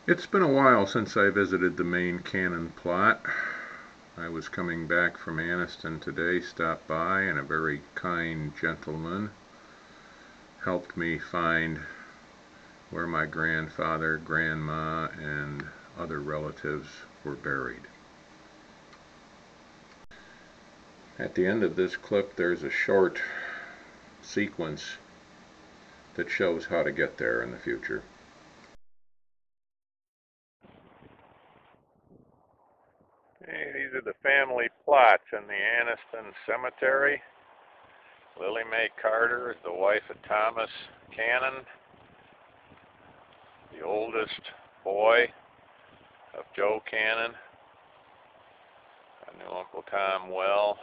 It's been a while since I visited the main Cannon plot. I was coming back from Anniston today, stopped by, and a very kind gentleman helped me find where my grandfather, grandma, and other relatives were buried. At the end of this clip, there's a short sequence that shows how to get there in the future. Hey, these are the family plots in the Anniston Cemetery. Lily Mae Carter is the wife of Thomas Cannon, the oldest boy of Joe Cannon. I knew Uncle Tom well.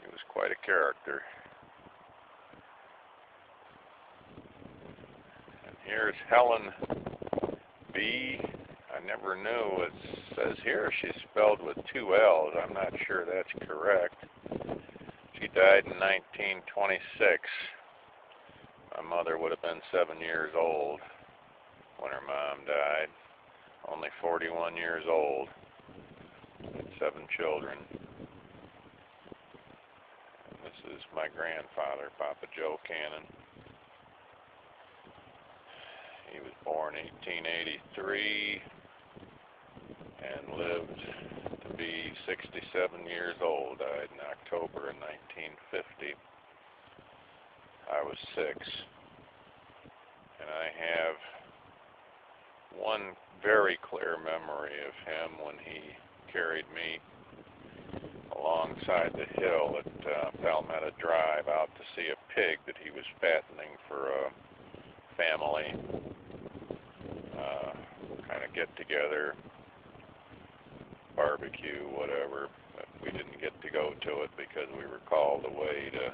He was quite a character. And here's Helen B. I never knew. It says here she's spelled with two L's. I'm not sure that's correct. She died in 1926. My mother would have been 7 years old when her mom died. Only 41 years old. 7 children. And this is my grandfather, Papa Joe Cannon. He was born 1883 and lived to be 67 years old. Died in October of 1950. I was 6. And I have one very clear memory of him when he carried me alongside the hill at Palmetto Drive out to see a pig that he was fattening for a family kind of get-together, barbecue, whatever. But we didn't get to go to it because we were called away to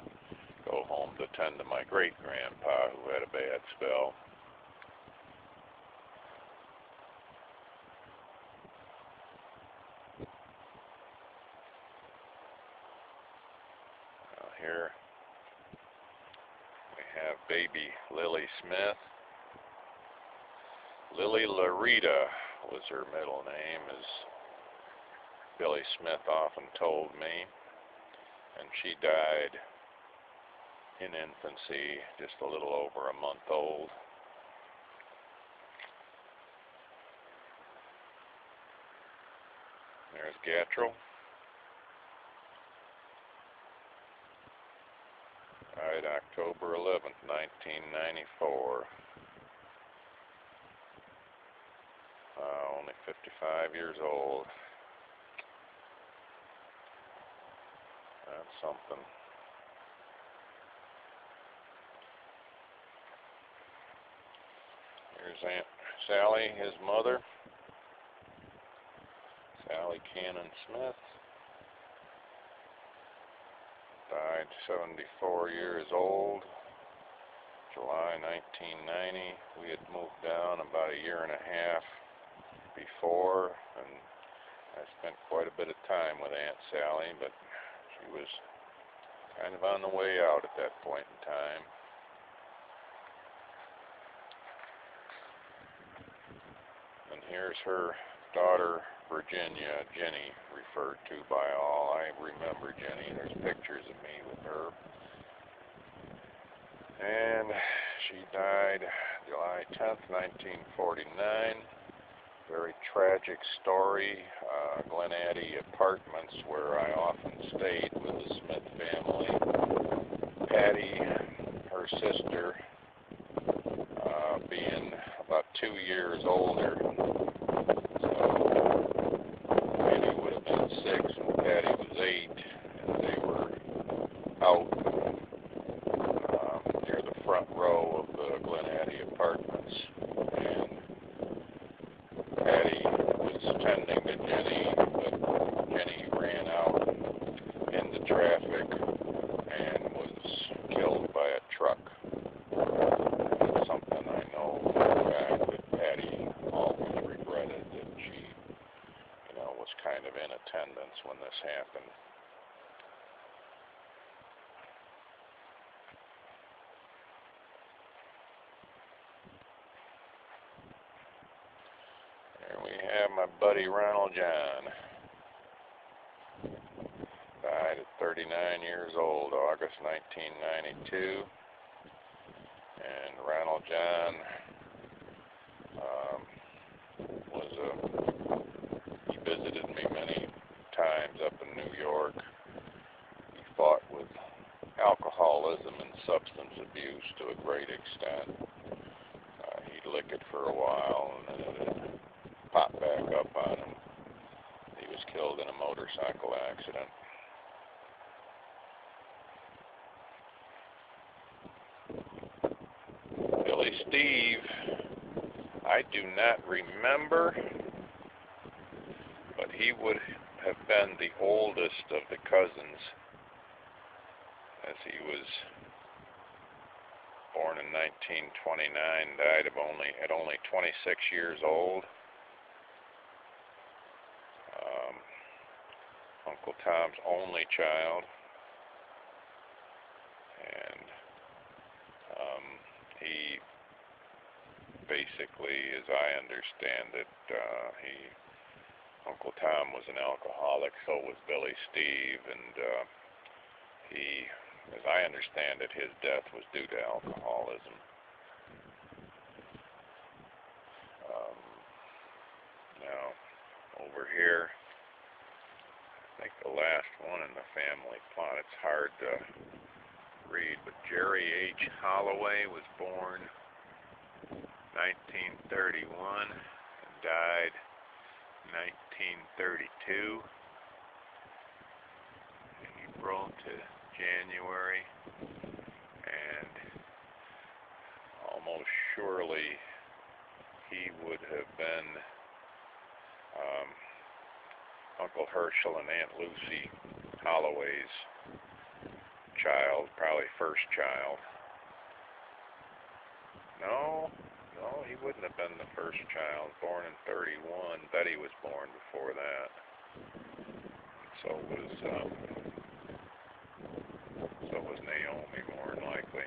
go home to tend to my great-grandpa who had a bad spell. Here we have baby Lily Smith. Lily Larita was her middle name, as Billy Smith often told me, and she died in infancy, just a little over a month old. There's Gattrell. Died October 11th, 1994. Only 55 years old. That's something. Here's Aunt Sally, his mother. Sally Cannon Smith. Died 74 years old. July 1990. We had moved down about a year and a half before, and I spent quite a bit of time with Aunt Sally, but she was kind of on the way out at that point in time. And here's her daughter, Virginia, Jenny, referred to by all. I remember Jenny. There's pictures of me with her. And she died July 10th, 1949. Very tragic story. Glen Addy Apartments, where I often stayed with the Smith family. Patty, her sister, being about 2 years older. So Patty would have been 6 and Patty was 8, and they were out near the front row of the Glen Addy Apartments, and Patty was tending to Jenny, but Jenny ran out into traffic and was killed by a truck. That's something I know for a fact that Patty always regretted, that she, was kind of in attendance when this happened. got my buddy Ronald John. Died at 39 years old, August 1992. And Ronald John he visited me many times up in New York. He fought with alcoholism and substance abuse to a great extent. He'd lick it for a while and then it'd pop back up on him. He was killed in a motorcycle accident. Billy Steve, I do not remember, but he would have been the oldest of the cousins, as he was born in 1929, died at only 26 years old. Uncle Tom's only child, and he basically, as I understand it, Uncle Tom was an alcoholic, so was Billy Steve, and he, as I understand it, his death was due to alcoholism. Now, over here, I think the last one in the family plot, it's hard to read, but Jerry H. Holloway was born 1931 and died 1932. April to January, and almost surely he would have been Uncle Herschel and Aunt Lucy Holloway's child, probably first child. No, he wouldn't have been the first child, born in 31. Betty was born before that. So was Naomi, more than likely.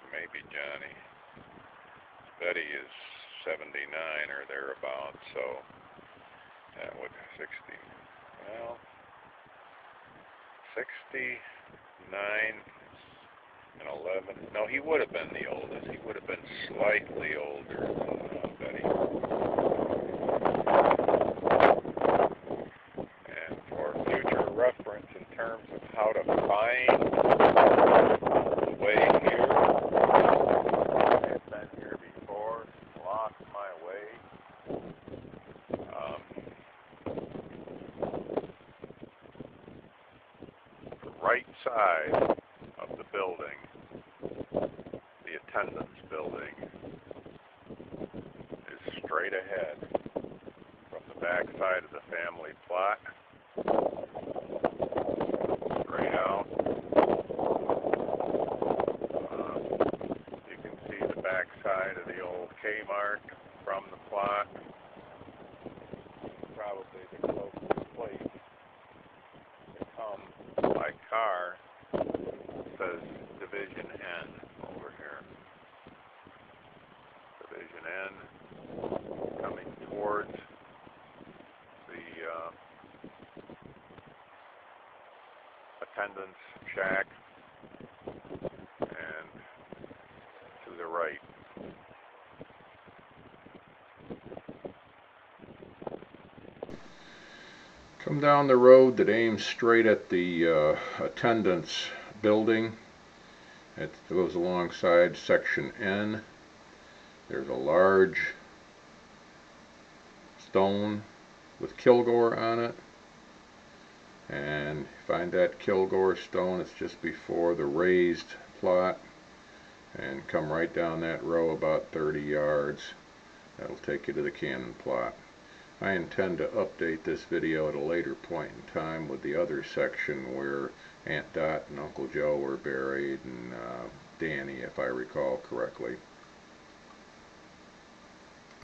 Maybe Johnny. Betty is 79 or thereabouts, so that would 69 and 11. No, he would have been the oldest. He would have been slightly older than Betty. And for future reference in terms of how to find the way here, I've been here before, lost my way. The right side of the building, the attendance building, is straight ahead from the back side of the family plot, straight out. You can see the back side of the old Kmart from the plot. Probably the closest place to come by car. Says Division N over here. Division N, coming towards the attendance shack, and to the right. Come down the road that aims straight at the attendance building. It goes alongside section N. There's a large stone with Kilgore on it, and find that Kilgore stone. It's just before the raised plot, and come right down that row about 30 yards. That'll take you to the Cannon plot. I intend to update this video at a later point in time with the other section where Aunt Dot and Uncle Joe were buried, and Danny, if I recall correctly.